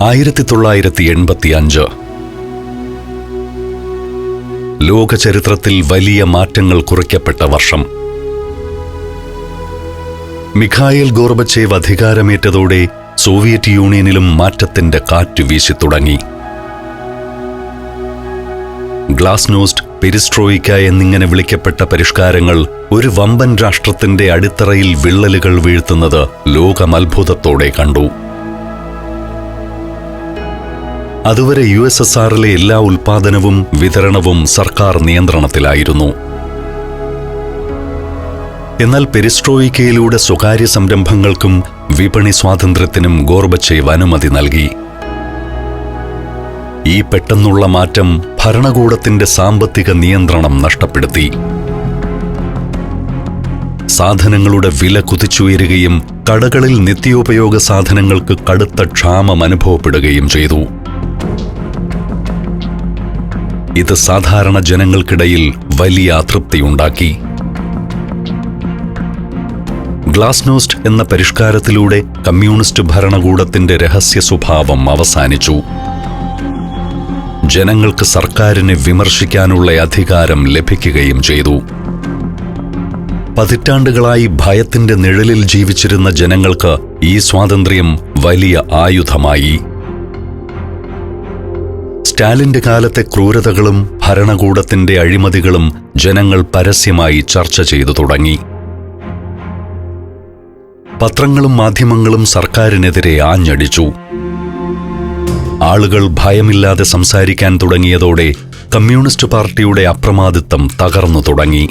1985 ലോക ചരിത്രത്തിൽ വലിയ മാറ്റങ്ങൾ കുറിക്കപ്പെട്ട വർഷം. മിഖായേൽ ഗോർബച്ചേവ് അധികാരമേറ്റതോടെ സോവിയറ്റ് യൂണിയനിലും മാറ്റത്തിന്റെ കാറ്റ് വീശിത്തുടങ്ങി. ഗ്ലാസ്നോസ്റ്റ്, പെരിസ്ട്രോയിക്ക എന്നിങ്ങനെ വിളിക്കപ്പെട്ട പരിഷ്കാരങ്ങൾ ഒരു വമ്പൻ രാഷ്ട്രത്തിന്റെ അടിത്തറയിൽ വിള്ളലുകൾ വീഴ്ത്തുന്നത് ലോകം അത്ഭുതത്തോടെ കണ്ടു. അതുവരെ USSRലെ എല്ലാ ഉൽപാദനവും വിതരണവും സർക്കാർ നിയന്ത്രണത്തിലായിരുന്നു. എന്നാൽ പെരിസ്ട്രോയിക്കയിലൂടെ സ്വകാര്യ സംരംഭങ്ങൾക്കും വിപണി സ്വാതന്ത്ര്യത്തിനും ഗോർബച്ചേവ് അനുമതി നൽകി. ഈ പെട്ടെന്നുള്ള മാറ്റം ഭരണകൂടത്തിന്റെ സാമ്പത്തിക നിയന്ത്രണം നഷ്ടപ്പെടുത്തി. സാധനങ്ങളുടെ വില കുതിച്ചുയരുകയും കടകളിൽ നിത്യോപയോഗ സാധനങ്ങൾക്ക് കടുത്ത ക്ഷാമം അനുഭവപ്പെടുകയും ചെയ്തു. ഇത് സാധാരണ ജനങ്ങൾക്കിടയിൽ വലിയ അതൃപ്തിയുണ്ടാക്കി. ഗ്ലാസ്നോസ്റ്റ് എന്ന പരിഷ്കാരത്തിലൂടെ കമ്മ്യൂണിസ്റ്റ് ഭരണകൂടത്തിന്റെ രഹസ്യ സ്വഭാവം അവസാനിച്ചു. ജനങ്ങൾക്ക് സർക്കാരിനെ വിമർശിക്കാനുള്ള അധികാരം ലഭിക്കുകയും ചെയ്തു. പതിറ്റാണ്ടുകളായി ഭയത്തിന്റെ നിഴലിൽ ജീവിച്ചിരുന്ന ജനങ്ങൾക്ക് ഈ സ്വാതന്ത്ര്യം വലിയ ആയുധമായി. സ്റ്റാലിന്റെ കാലത്തെ ക്രൂരതകളും ഭരണകൂടത്തിന്റെ അഴിമതികളും ജനങ്ങൾ പരസ്യമായി ചർച്ച ചെയ്തു തുടങ്ങി. പത്രങ്ങളും മാധ്യമങ്ങളും സർക്കാരിനെതിരെ ആഞ്ഞടിച്ചു. ആളുകൾ ഭയമില്ലാതെ സംസാരിക്കാൻ തുടങ്ങിയതോടെ കമ്മ്യൂണിസ്റ്റ് പാർട്ടിയുടെ അപ്രമാദിത്വം തകർന്നു തുടങ്ങി.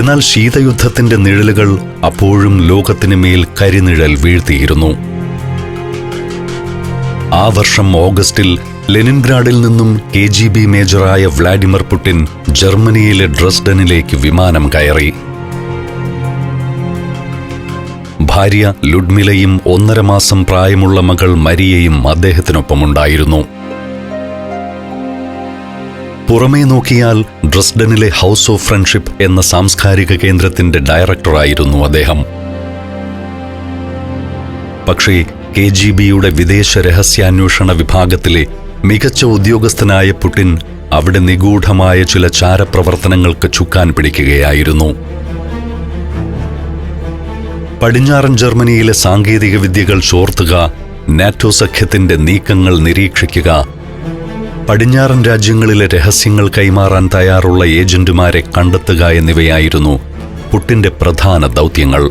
എന്നാൽ ശീതയുദ്ധത്തിന്റെ നിഴലുകൾ അപ്പോഴും ലോകത്തിനു മേൽ കരിനിഴൽ വീഴ്ത്തിയിരുന്നു. ആ വർഷം ഓഗസ്റ്റിൽ ലെനിൻഗ്രാഡിൽ നിന്നും KGB മേജറായ വ്ളാഡിമിർ പുടിൻ ജർമ്മനിയിലെ ഡ്രസ്ഡനിലേക്ക് വിമാനം കയറി. ഭാര്യ ലുഡ്മിലയും 1.5 മാസം പ്രായമുള്ള മകൾ മരിയയും അദ്ദേഹത്തിനൊപ്പമുണ്ടായിരുന്നു. പുറമേ നോക്കിയാൽ ഡ്രസ്ഡനിലെ ഹൗസ് ഓഫ് ഫ്രണ്ട്ഷിപ്പ് എന്ന സാംസ്കാരിക കേന്ദ്രത്തിന്റെ ഡയറക്ടറായിരുന്നു അദ്ദേഹം. പക്ഷേ KGBയുടെ വിദേശ രഹസ്യാന്വേഷണ വിഭാഗത്തിലെ മികച്ച ഉദ്യോഗസ്ഥനായ പുടിൻ അവിടെ നിഗൂഢമായ ചില ചാരപ്രവർത്തനങ്ങൾക്ക് ചുക്കാൻ പിടിക്കുകയായിരുന്നു. പടിഞ്ഞാറൻ ജർമ്മനിയിലെ സാങ്കേതിക വിദ്യകൾ ചോർത്തുക, നാറ്റോ സഖ്യത്തിന്റെ നീക്കങ്ങൾ നിരീക്ഷിക്കുക, പടിഞ്ഞാറൻ രാജ്യങ്ങളിലെ രഹസ്യങ്ങൾ കൈമാറാൻ തയ്യാറുള്ള ഏജന്റുമാരെ കണ്ടെത്തുക എന്നിവയായിരുന്നു പുടിന്റെ പ്രധാന ദൗത്യങ്ങൾ.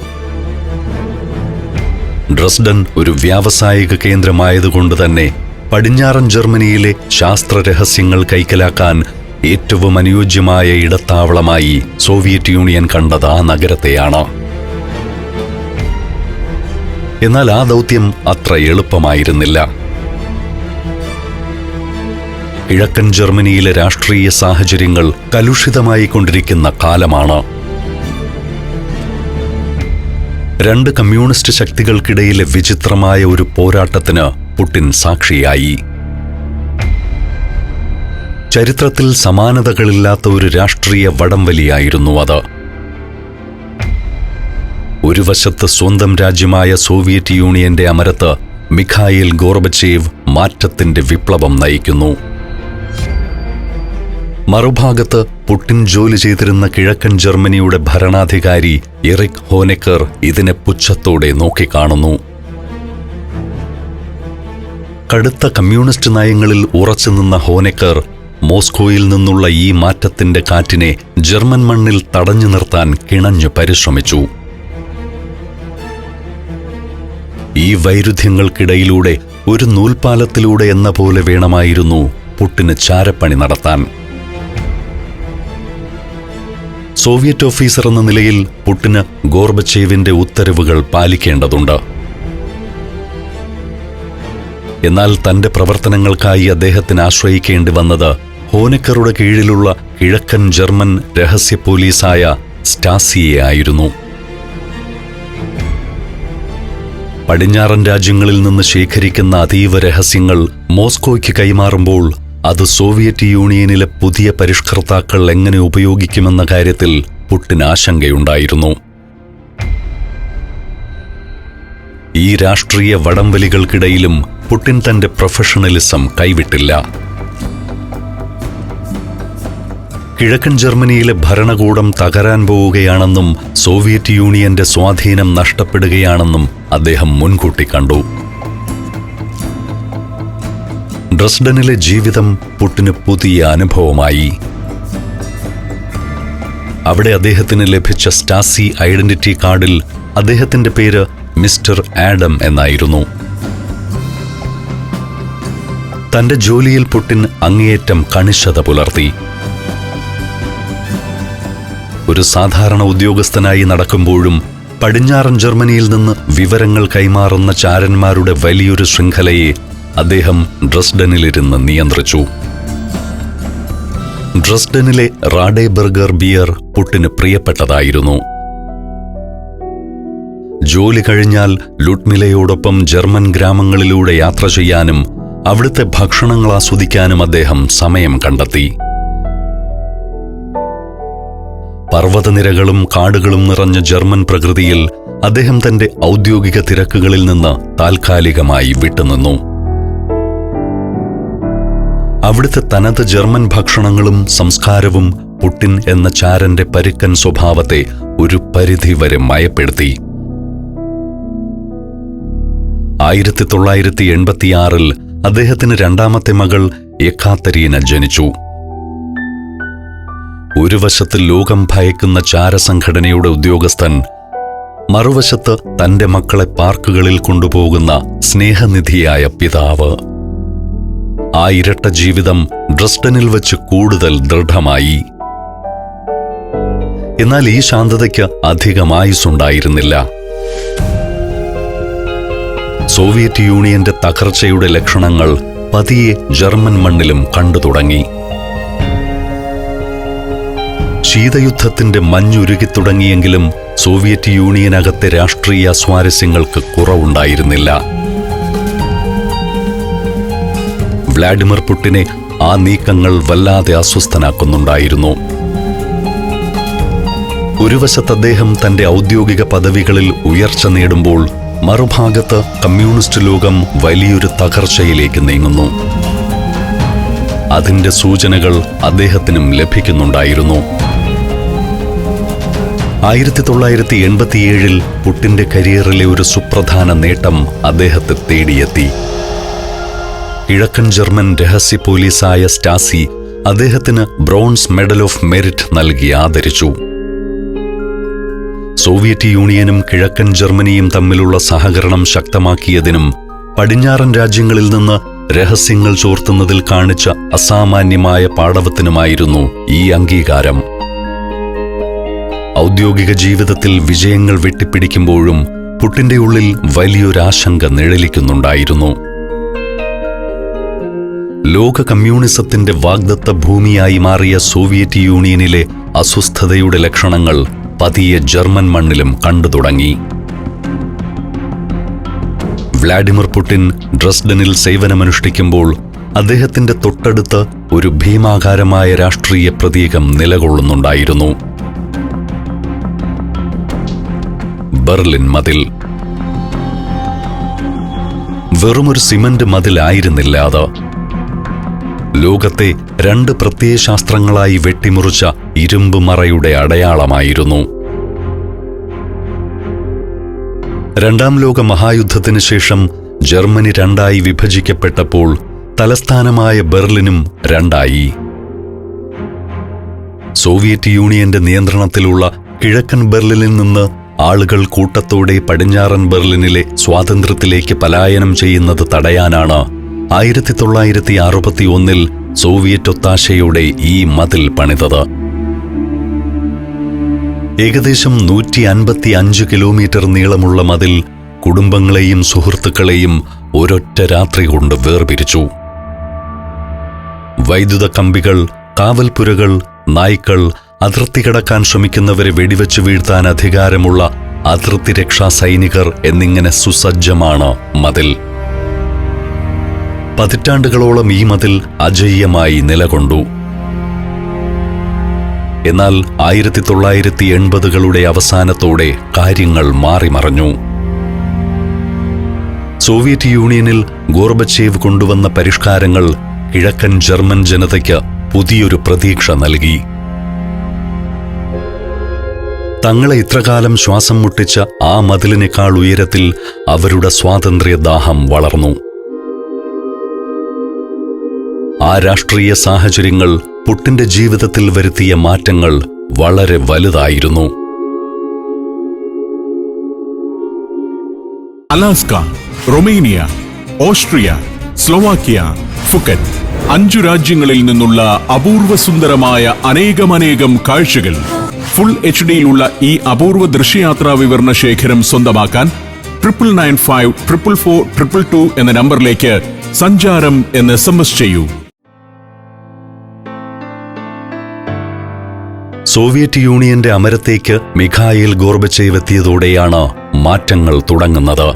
ഡ്രസ്ഡൻ ഒരു വ്യാവസായിക കേന്ദ്രമായതുകൊണ്ട് തന്നെ പടിഞ്ഞാറൻ ജർമ്മനിയിലെ ശാസ്ത്ര രഹസ്യങ്ങൾ കൈക്കലാക്കാൻ ഏറ്റവും അനുയോജ്യമായ ഇടത്താവളമായി സോവിയറ്റ് യൂണിയൻ കണ്ടത് ആ നഗരത്തെയാണ്. എന്നാൽ ആ ദൗത്യം അത്ര എളുപ്പമായിരുന്നില്ല. കിഴക്കൻ ജർമ്മനിയിലെ രാഷ്ട്രീയ സാഹചര്യങ്ങൾ കലുഷിതമായി കൊണ്ടിരിക്കുന്ന കാലമാണ്. 2 കമ്മ്യൂണിസ്റ്റ് ശക്തികൾക്കിടയിലെ വിചിത്രമായ ഒരു പോരാട്ടത്തിന് പുടിൻ സാക്ഷിയായി. ചരിത്രത്തിൽ സമാനതകളില്ലാത്ത ഒരു രാഷ്ട്രീയ വടംവലിയായിരുന്നു അത്. ഒരു വശത്ത് സ്വന്തം രാജ്യമായ സോവിയറ്റ് യൂണിയന്റെ അമരത്ത് മിഖായേൽ ഗോർബച്ചേവ് മാറ്റത്തിന്റെ വിപ്ലവം നയിക്കുന്നു. മറുഭാഗത്ത് പുടിൻ ജോലി ചെയ്തിരുന്ന കിഴക്കൻ ജർമ്മനിയുടെ ഭരണാധികാരി എറിക് ഹോനെക്കർ ഇതിനെ പുച്ഛത്തോടെ നോക്കിക്കാണുന്നു. കടുത്ത കമ്മ്യൂണിസ്റ്റ് നയങ്ങളിൽ ഉറച്ചുനിന്ന ഹോനെക്കർ മോസ്കോയിൽ നിന്നുള്ള ഈ മാറ്റത്തിന്റെ കാറ്റിനെ ജർമ്മൻ മണ്ണിൽ തടഞ്ഞു നിർത്താൻ കിണഞ്ഞു പരിശ്രമിച്ചു. ഈ വൈരുദ്ധ്യങ്ങൾക്കിടയിലൂടെ ഒരു നൂൽപാലത്തിലൂടെ എന്ന പോലെ വേണമായിരുന്നു പുടിന് ചാരപ്പണി നടത്താൻ. സോവിയറ്റ് ഓഫീസർ എന്ന നിലയിൽ പുടിന് ഗോർബച്ചേവിന്റെ ഉത്തരവുകൾ പാലിക്കേണ്ടതുണ്ട്. എന്നാൽ തന്റെ പ്രവർത്തനങ്ങൾക്കായി അദ്ദേഹത്തിന് ആശ്രയിക്കേണ്ടി വന്നത് ഹോനെക്കറുടെ കീഴിലുള്ള കിഴക്കൻ ജർമ്മൻ രഹസ്യ പോലീസായ സ്റ്റാസിയെ ആയിരുന്നു. പടിഞ്ഞാറൻ രാജ്യങ്ങളിൽ നിന്ന് ശേഖരിക്കുന്ന അതീവ രഹസ്യങ്ങൾ മോസ്കോയ്ക്ക് കൈമാറുമ്പോൾ അത് സോവിയറ്റ് യൂണിയനിലെ പുതിയ പരിഷ്കർത്താക്കൾ എങ്ങനെ ഉപയോഗിക്കുമെന്ന കാര്യത്തിൽ പുടിന് ആശങ്കയുണ്ടായിരുന്നു. ഈ രാഷ്ട്രീയ വടംവലികൾക്കിടയിലും പുടിൻ തന്റെ പ്രൊഫഷണലിസം കൈവിട്ടില്ല. കിഴക്കൻ ജർമ്മനിയിലെ ഭരണകൂടം തകരാൻ പോവുകയാണെന്നും സോവിയറ്റ് യൂണിയന്റെ സ്വാധീനം നഷ്ടപ്പെടുകയാണെന്നും അദ്ദേഹം മുൻകൂട്ടി കണ്ടു. ഡ്രസ്ഡനിലെ ജീവിതം പുടിന് പുതിയ അനുഭവമായി. അവിടെ അദ്ദേഹത്തിന് ലഭിച്ച സ്റ്റാസി ഐഡന്റിറ്റി കാർഡിൽ അദ്ദേഹത്തിന്റെ പേര് മിസ്റ്റർ ആഡം എന്നായിരുന്നു. തന്റെ ജോലിയിൽ പുടിൻ അങ്ങേയറ്റം കണിശത പുലർത്തി. ഒരു സാധാരണ ഉദ്യോഗസ്ഥനായി നടക്കുമ്പോഴും പടിഞ്ഞാറൻ ജർമ്മനിയിൽ നിന്ന് വിവരങ്ങൾ കൈമാറുന്ന ചാരന്മാരുടെ വലിയൊരു ശൃംഖലയെ അദ്ദേഹം ഡ്രസ്ഡനിലിരുന്ന് നിയന്ത്രിച്ചു. ഡ്രസ്ഡനിലെ റാഡേബർഗർ ബിയർ പുടിന് പ്രിയപ്പെട്ടതായിരുന്നു. ജോലി കഴിഞ്ഞാൽ ലുഡ്മിലയോടൊപ്പം ജർമ്മൻ ഗ്രാമങ്ങളിലൂടെ യാത്ര ചെയ്യാനും അവിടുത്തെ ഭക്ഷണങ്ങൾ ആസ്വദിക്കാനും അദ്ദേഹം സമയം കണ്ടെത്തി. പർവ്വതനിരകളും കാടുകളും നിറഞ്ഞ ജർമ്മൻ പ്രകൃതിയിൽ അദ്ദേഹം തന്റെ ഔദ്യോഗിക തിരക്കുകളിൽ നിന്ന് താൽക്കാലികമായി വിട്ടുനിന്നു. അവിടുത്തെ തനത് ജർമ്മൻ ഭക്ഷണങ്ങളും സംസ്കാരവും പുടിൻ എന്ന ചാരന്റെ പരുക്കൻ സ്വഭാവത്തെ ഒരു പരിധിവരെ മയപ്പെടുത്തി. 1986 അദ്ദേഹത്തിന് രണ്ടാമത്തെ മകൾ യെക്കാതരീന ജനിച്ചു. ഒരു വശത്ത് ലോകം ഭയക്കുന്ന ചാരസംഘടനയുടെ ഉദ്യോഗസ്ഥൻ, മറുവശത്ത് തന്റെ മക്കളെ പാർക്കുകളിൽ കൊണ്ടുപോകുന്ന സ്നേഹനിധിയായ പിതാവ്. ആ ഇരട്ട ജീവിതം ഡ്രസ്ഡനിൽ വച്ച് കൂടുതൽ ദൃഢമായി. എന്നാൽ ഈ ശാന്തതയ്ക്ക് അധികം ആയുസ്സുണ്ടായിരുന്നില്ല. സോവിയറ്റ് യൂണിയന്റെ തകർച്ചയുടെ ലക്ഷണങ്ങൾ പതിയെ ജർമ്മൻ മണ്ണിലും കണ്ടു തുടങ്ങി. ശീതയുദ്ധത്തിന്റെ മഞ്ഞുരുകിത്തുടങ്ങിയെങ്കിലും സോവിയറ്റ് യൂണിയനകത്തെ രാഷ്ട്രീയ സ്വാരസ്യങ്ങൾക്ക് കുറവുണ്ടായിരുന്നില്ല. വ്ളാഡിമിർ പുടിനെ ആ നീക്കങ്ങൾ വല്ലാതെ അസ്വസ്ഥനാക്കുന്നുണ്ടായിരുന്നു. ഒരു വശത്ത് അദ്ദേഹം തന്റെ ഔദ്യോഗിക പദവികളിൽ ഉയർച്ച നേടുമ്പോൾ മറുഭാഗത്ത് കമ്മ്യൂണിസ്റ്റ് ലോകം വലിയൊരു തകർച്ചയിലേക്ക് നീങ്ങുന്നു. അതിന്റെ സൂചനകൾ അദ്ദേഹത്തിനും ലഭിക്കുന്നുണ്ടായിരുന്നു. 1987 പുടിന്റെ കരിയറിലെ ഒരു സുപ്രധാന നേട്ടം അദ്ദേഹത്തെ തേടിയെത്തി. കിഴക്കൻ ജർമ്മൻ രഹസ്യ പോലീസായ സ്റ്റാസി അദ്ദേഹത്തിന് ബ്രോൺസ് മെഡൽ ഓഫ് മെരിറ്റ് നൽകി ആദരിച്ചു. സോവിയറ്റ് യൂണിയനും കിഴക്കൻ ജർമ്മനിയും തമ്മിലുള്ള സഹകരണം ശക്തമാക്കിയതിനും പടിഞ്ഞാറൻ രാജ്യങ്ങളിൽ നിന്ന് രഹസ്യങ്ങൾ ചോർത്തുന്നതിൽ കാണിച്ച അസാമാന്യമായ പാടവത്തിനുമായിരുന്നു ഈ അംഗീകാരം. ഔദ്യോഗിക ജീവിതത്തിൽ വിജയങ്ങൾ വെട്ടിപ്പിടിക്കുമ്പോഴും പുടിന്റെ ഉള്ളിൽ വലിയൊരാശങ്ക നിഴലിക്കുന്നുണ്ടായിരുന്നു. ലോക കമ്മ്യൂണിസത്തിന്റെ വാഗ്ദത്ത ഭൂമിയായി മാറിയ സോവിയറ്റ് യൂണിയനിലെ അസ്വസ്ഥതയുടെ ലക്ഷണങ്ങൾ പതിയെ ജർമ്മൻ മണ്ണിലും കണ്ടു തുടങ്ങി. വ്ളാഡിമിർ പുടിൻ ഡ്രസ്ഡനിൽ സേവനമനുഷ്ഠിക്കുമ്പോൾ അദ്ദേഹത്തിന്റെ തൊട്ടടുത്ത് ഒരു ഭീമാകാരമായ രാഷ്ട്രീയ പ്രതീകം നിലകൊള്ളുന്നുണ്ടായിരുന്നു. ബെർലിൻ മതിൽ. വെറുമൊരു സിമന്റ് മതിലായിരുന്നില്ല അത്. ലോകത്തെ രണ്ട് പ്രത്യയശാസ്ത്രങ്ങളായി വെട്ടിമുറിച്ച ഇരുമ്പ് മറയുടെ അടയാളമായിരുന്നു. രണ്ടാം ലോക മഹായുദ്ധത്തിന് ശേഷം ജർമ്മനി രണ്ടായി വിഭജിക്കപ്പെട്ടപ്പോൾ തലസ്ഥാനമായ ബെർലിനും രണ്ടായി. സോവിയറ്റ് യൂണിയന്റെ നിയന്ത്രണത്തിലുള്ള കിഴക്കൻ ബെർലിനിൽ നിന്ന് ആളുകൾ കൂട്ടത്തോടെ പടിഞ്ഞാറൻ ബെർലിനിലെ സ്വാതന്ത്ര്യത്തിലേക്ക് പലായനം ചെയ്യുന്നത് തടയാനാണ് 1961 സോവിയറ്റ് ഒത്താശയോടെ ഈ മതിൽ പണിതത്. ഏകദേശം 155 കിലോമീറ്റർ നീളമുള്ള മതിൽ കുടുംബങ്ങളെയും സുഹൃത്തുക്കളെയും ഒരൊറ്റ രാത്രി കൊണ്ട് വേർപിരിച്ചു. വൈദ്യുത കമ്പികൾ, കാവൽപ്പുരകൾ, നായ്ക്കൾ, അതിർത്തി കടക്കാൻ ശ്രമിക്കുന്നവരെ വെടിവെച്ച് വീഴ്ത്താൻ അധികാരമുള്ള അതിർത്തി രക്ഷാ സൈനികർ എന്നിങ്ങനെ സുസജ്ജമാണ് മതിൽ. പതിറ്റാണ്ടുകളോളം ഈ മതിൽ അജയ്യമായി നിലകൊണ്ടു. എന്നാൽ 1980കളുടെ അവസാനത്തോടെ കാര്യങ്ങൾ മാറിമറിഞ്ഞു. സോവിയറ്റ് യൂണിയനിൽ ഗോർബച്ചേവ് കൊണ്ടുവന്ന പരിഷ്കാരങ്ങൾ കിഴക്കൻ ജർമ്മൻ ജനതയ്ക്ക് പുതിയൊരു പ്രതീക്ഷ നൽകി. തങ്ങളെ ഇത്രകാലം ശ്വാസം മുട്ടിച്ച ആ മതിലിനേക്കാൾ ഉയരത്തിൽ അവരുടെ സ്വാതന്ത്ര്യദാഹം വളർന്നു. ആ രാഷ്ട്രീയ സാഹചര്യങ്ങൾ പുട്ടിന്റെ ജീവിതത്തിൽ വരുത്തിയ മാറ്റങ്ങൾ വളരെ വലുതായിരുന്നു. അലാസ്ക, റൊമേനിയ, ഓസ്ട്രിയ, സ്ലോവാക്യ, ഫുക്കൻ 5 രാജ്യങ്ങളിൽ നിന്നുള്ള അപൂർവ സുന്ദരമായ അനേകം കാഴ്ചകൾ ഫുൾ HDയിലുള്ള ഈ അപൂർവ ദൃശ്യയാത്രാ വിവരണ ശേഖരം സ്വന്തമാക്കാൻ 99544422 എന്ന നമ്പറിലേക്ക് സഞ്ചാരം എന്ന് SMS ചെയ്യൂ. സോവിയറ്റ് യൂണിയന്റെ അമരത്തേക്ക് മിഖായിൽ ഗോർബച്ചേവ് എത്തിയതോടെയാണ് മാറ്റങ്ങൾ തുടങ്ങുന്നത്.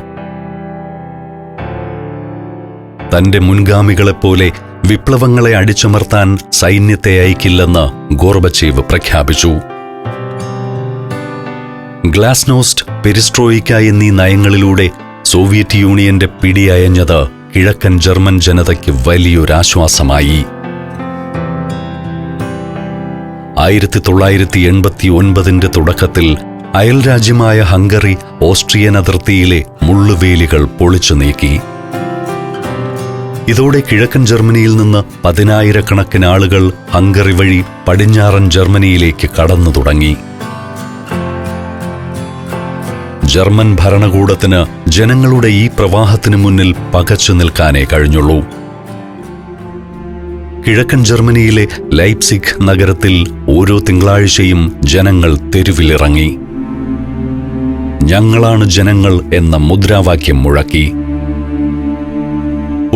തന്റെ മുൻഗാമികളെപ്പോലെ വിപ്ലവങ്ങളെ അടിച്ചമർത്താൻ സൈന്യത്തെ അയക്കില്ലെന്ന് ഗോർബച്ചേവ് പ്രഖ്യാപിച്ചു. ഗ്ലാസ്നോസ്റ്റ്, പെരിസ്ട്രോയിക്ക എന്നീ നയങ്ങളിലൂടെ സോവിയറ്റ് യൂണിയന്റെ പിടിയയഞ്ഞത് കിഴക്കൻ ജർമ്മൻ ജനതയ്ക്ക് വലിയൊരാശ്വാസമായി. 1989 തുടക്കത്തിൽ അയൽരാജ്യമായ ഹംഗറി ഓസ്ട്രിയൻ അതിർത്തിയിലെ മുള്ളുവേലികൾ പൊളിച്ചു നീക്കി. ഇതോടെ കിഴക്കൻ ജർമ്മനിയിൽ നിന്ന് 10,000-കണക്കിന് ആളുകൾ ഹംഗറി വഴി പടിഞ്ഞാറൻ ജർമ്മനിയിലേക്ക് കടന്നു തുടങ്ങി. ജർമ്മൻ ഭരണകൂടത്തിന് ജനങ്ങളുടെ ഈ പ്രവാഹത്തിനു മുന്നിൽ പകച്ചു നിൽക്കാനേ കഴിഞ്ഞുള്ളൂ. കിഴക്കൻ ജർമ്മനിയിലെ ലൈപ്സിഗ് നഗരത്തിൽ ഓരോ തിങ്കളാഴ്ചയും ജനങ്ങൾ തെരുവിലിറങ്ങി. ഞങ്ങളാണ് ജനങ്ങൾ എന്ന മുദ്രാവാക്യം മുഴക്കി.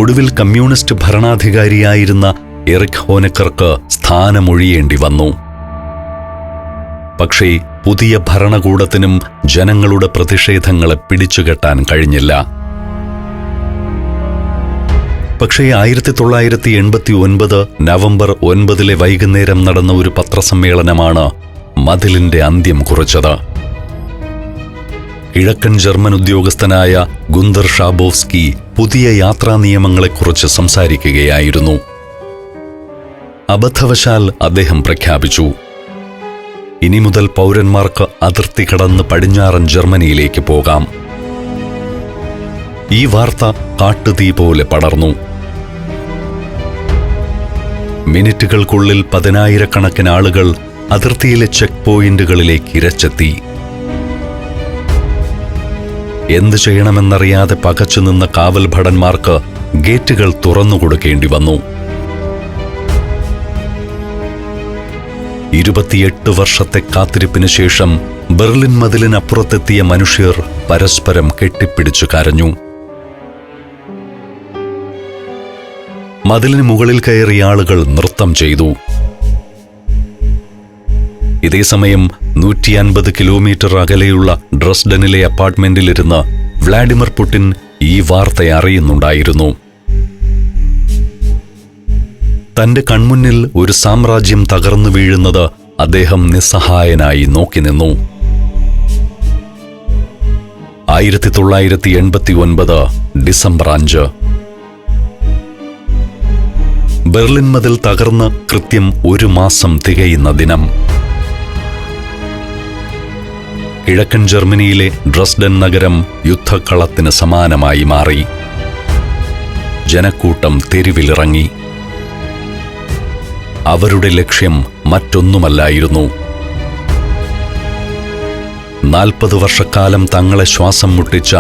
ഒടുവിൽ കമ്മ്യൂണിസ്റ്റ് ഭരണാധികാരിയായിരുന്ന എറിക് ഹോനെക്കർക്ക് സ്ഥാനമൊഴിയേണ്ടി വന്നു. പക്ഷേ പുതിയ ഭരണകൂടത്തിനും ജനങ്ങളുടെ പ്രതിഷേധങ്ങളെ പിടിച്ചുകെട്ടാൻ കഴിഞ്ഞില്ല. പക്ഷേ 1989 നവംബർ 9 വൈകുന്നേരം നടന്ന ഒരു പത്രസമ്മേളനമാണ് മതിലിന്റെ അന്ത്യം കുറിച്ചത്. കിഴക്കൻ ജർമ്മൻ ഉദ്യോഗസ്ഥനായ ഗുന്തർ ഷാബോവ്സ്കി പുതിയ യാത്രാ നിയമങ്ങളെക്കുറിച്ച് സംസാരിക്കുകയായിരുന്നു. അബദ്ധവശാൽ അദ്ദേഹം പ്രഖ്യാപിച്ചു, ഇനി മുതൽ പൗരന്മാർക്ക് അതിർത്തി കടന്ന് പടിഞ്ഞാറൻ ജർമ്മനിയിലേക്ക് പോകാം. ഈ വാർത്ത കാട്ടുതീ പോലെ പടർന്നു. മിനിറ്റുകൾക്കുള്ളിൽ 10,000-കണക്കിന് ആളുകൾ അതിർത്തിയിലെ ചെക്ക് പോയിന്റുകളിലേക്ക് ഇരച്ചെത്തി. എന്തു ചെയ്യണമെന്നറിയാതെ പകച്ചുനിന്ന കാവൽ ഭടന്മാർക്ക് ഗേറ്റുകൾ തുറന്നുകൊടുക്കേണ്ടി വന്നു. 28 വർഷത്തെ കാത്തിരിപ്പിന് ശേഷം ബെർലിൻ മതിലിനപ്പുറത്തെത്തിയ മനുഷ്യർ പരസ്പരം കെട്ടിപ്പിടിച്ചു കരഞ്ഞു. മതിലിന് മുകളിൽ കയറിയ ആളുകൾ നൃത്തം ചെയ്തു. ഇതേസമയം 150 കിലോമീറ്റർ അകലെയുള്ള ഡ്രസ്ഡനിലെ അപ്പാർട്ട്മെന്റിലിരുന്ന് വ്ളാഡിമിർ പുടിൻ ഈ വാർത്ത അറിയുന്നുണ്ടായിരുന്നു. തന്റെ കൺമുന്നിൽ ഒരു സാമ്രാജ്യം തകർന്നു വീഴുന്നത് അദ്ദേഹം നിസ്സഹായനായി നോക്കി നിന്നു. 1989 ഡിസംബർ 5 ബെർലിൻ മതിൽ തകർന്ന് കൃത്യം 1 മാസം തികയുന്ന ദിനം. കിഴക്കൻ ജർമ്മനിയിലെ ഡ്രസ്ഡൻ നഗരം യുദ്ധക്കളത്തിന് സമാനമായി മാറി. ജനക്കൂട്ടം തെരുവിലിറങ്ങി. അവരുടെ ലക്ഷ്യം മറ്റൊന്നുമല്ലായിരുന്നു. 40 വർഷക്കാലം തങ്ങളെ ശ്വാസം മുട്ടിച്ച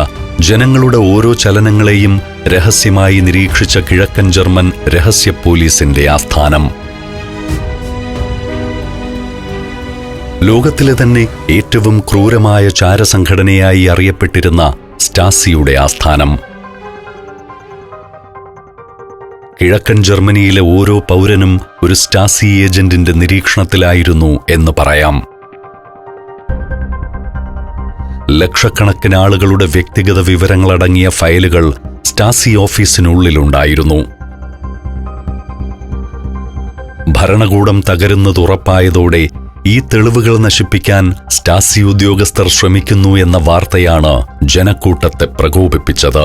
ജനങ്ങളുടെ ഓരോ ചലനങ്ങളെയും രഹസ്യമായി നിരീക്ഷിച്ച കിഴക്കൻ ജർമ്മൻ രഹസ്യ പോലീസിന്റെ ആസ്ഥാനം. ലോകത്തിലെ തന്നെ ഏറ്റവും ക്രൂരമായ ചാരസംഘടനയായി അറിയപ്പെട്ടിരുന്ന സ്റ്റാസിയുടെ ആസ്ഥാനം. കിഴക്കൻ ജർമ്മനിയിലെ ഓരോ പൗരനും ഒരു സ്റ്റാസി ഏജന്റിന്റെ നിരീക്ഷണത്തിലായിരുന്നു എന്ന് പറയാം. ലക്ഷക്കണക്കിന് ആളുകളുടെ വ്യക്തിഗത വിവരങ്ങളടങ്ങിയ ഫയലുകൾ സ്റ്റാസി ഓഫീസിനുള്ളിലുണ്ടായിരുന്നു. ഭരണകൂടം തകരുന്നത് ഉറപ്പായതോടെ ഈ തെളിവുകൾ നശിപ്പിക്കാൻ സ്റ്റാസി ഉദ്യോഗസ്ഥർ ശ്രമിക്കുന്നു എന്ന വാർത്തയാണ് ജനക്കൂട്ടത്തെ പ്രകോപിപ്പിച്ചത്.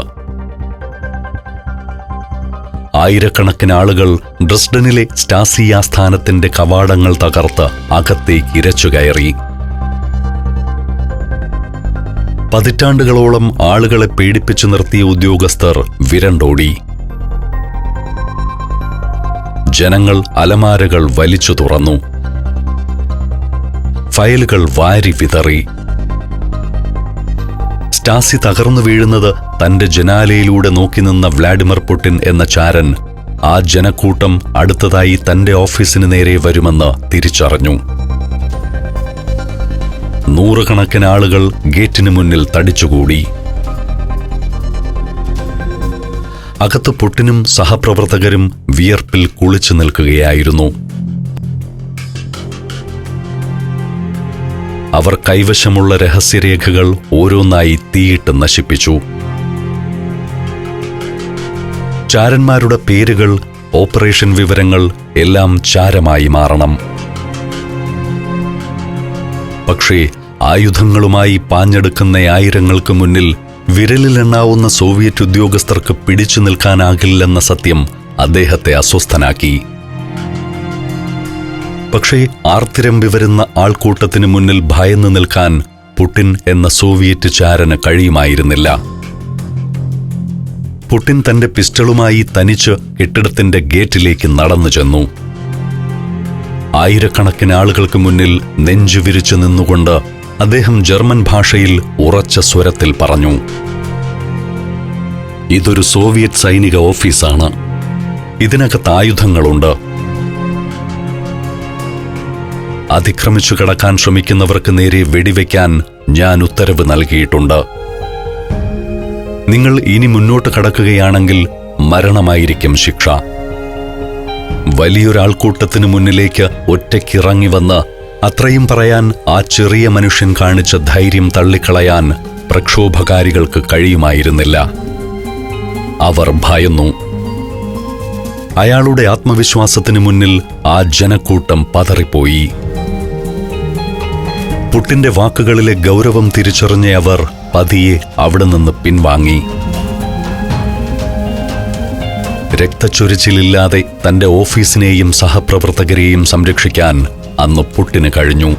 ആയിരക്കണക്കിന് ആളുകൾ ഡ്രെസ്ഡനിലെ സ്റ്റാസി ആസ്ഥാനത്തിന്റെ കവാടങ്ങൾ തകർത്ത് അകത്തേക്ക് ഇരച്ചുകയറി. പതിറ്റാണ്ടുകളോളം ആളുകളെ പേടിപ്പിച്ചു നിർത്തിയ ഉദ്യോഗസ്ഥർ വിരണ്ടോടി. ജനങ്ങൾ അലമാരകൾ വലിച്ചു തുറന്നു. ഫയലുകൾ വാരി വിതറി. സ്റ്റാസി തകർന്നു വീഴുന്നത് തന്റെ ജനാലയിലൂടെ നോക്കി നിന്ന വ്ളാഡിമിർ പുടിൻ എന്ന ചാരൻ ആ ജനക്കൂട്ടം അടുത്തതായി തന്റെ ഓഫീസിന് നേരെ വരുമെന്ന് തിരിച്ചറിഞ്ഞു. നൂറുകണക്കിന് ആളുകൾ ഗേറ്റിന് മുന്നിൽ തടിച്ചുകൂടി. അകത്ത് പുടിനും സഹപ്രവർത്തകരും വിയർപ്പിൽ കുളിച്ചു നിൽക്കുകയായിരുന്നു. അവർ കൈവശമുള്ള രഹസ്യരേഖകൾ ഓരോന്നായി തീയിട്ട് നശിപ്പിച്ചു. ചാരന്മാരുടെ പേരുകൾ, ഓപ്പറേഷൻ വിവരങ്ങൾ എല്ലാം ചാരമായി മാറണം. പക്ഷേ ആയുധങ്ങളുമായി പാഞ്ഞെടുക്കുന്ന ആയിരങ്ങൾക്ക് മുന്നിൽ വിരലിലെണ്ണാവുന്ന സോവിയറ്റ് ഉദ്യോഗസ്ഥർക്ക് പിടിച്ചു നിൽക്കാനാകില്ലെന്ന സത്യം അദ്ദേഹത്തെ അസ്വസ്ഥനാക്കി. പക്ഷേ ആർത്തിരമ്പി വരുന്ന ആൾക്കൂട്ടത്തിന് മുന്നിൽ ഭയന്നു നിൽക്കാൻ പുടിൻ എന്ന സോവിയറ്റ് ചാരന് കഴിയുമായിരുന്നില്ല. പുടിൻ തന്റെ പിസ്റ്റളുമായി തനിച്ച് കെട്ടിടത്തിന്റെ ഗേറ്റിലേക്ക് നടന്നു ചെന്നു. ആയിരക്കണക്കിന് ആളുകൾക്ക് മുന്നിൽ നെഞ്ചുവിരിച്ചു നിന്നുകൊണ്ട് അദ്ദേഹം ജർമ്മൻ ഭാഷയിൽ ഉറച്ച സ്വരത്തിൽ പറഞ്ഞു, "ഇതൊരു സോവിയറ്റ് സൈനിക ഓഫീസാണ്. ഇതിനകത്ത് ആയുധങ്ങളുണ്ട്. അതിക്രമിച്ചു കടക്കാൻ ശ്രമിക്കുന്നവർക്ക് നേരെ വെടിവെക്കാൻ ഞാൻ ഉത്തരവ് നൽകിയിട്ടുണ്ട്. നിങ്ങൾ ഇനി മുന്നോട്ട് കടക്കുകയാണെങ്കിൽ മരണമായിരിക്കും ശിക്ഷ." വലിയൊരാൾക്കൂട്ടത്തിനു മുന്നിലേക്ക് ഒറ്റയ്ക്കിറങ്ങി വന്ന് അത്രയും പറയാൻ ആ ചെറിയ മനുഷ്യൻ കാണിച്ച ധൈര്യം തള്ളിക്കളയാൻ പ്രക്ഷോഭകാരികൾക്ക് കഴിയുമായിരുന്നില്ല. അവർ ഭയന്നു. അയാളുടെ ആത്മവിശ്വാസത്തിനു മുന്നിൽ ആ ജനക്കൂട്ടം പതറിപ്പോയി. പുടിന്റെ വാക്കുകളിലെ ഗൗരവം തിരിച്ചറിഞ്ഞ അവർ പതിയെ അവിടെ നിന്ന് പിൻവാങ്ങി. രക്തച്ചൊരിച്ചിലില്ലാതെ തന്റെ ഓഫീസിനെയും സഹപ്രവർത്തകരെയും സംരക്ഷിക്കാൻ അന്ന് പുടിന് കഴിഞ്ഞു.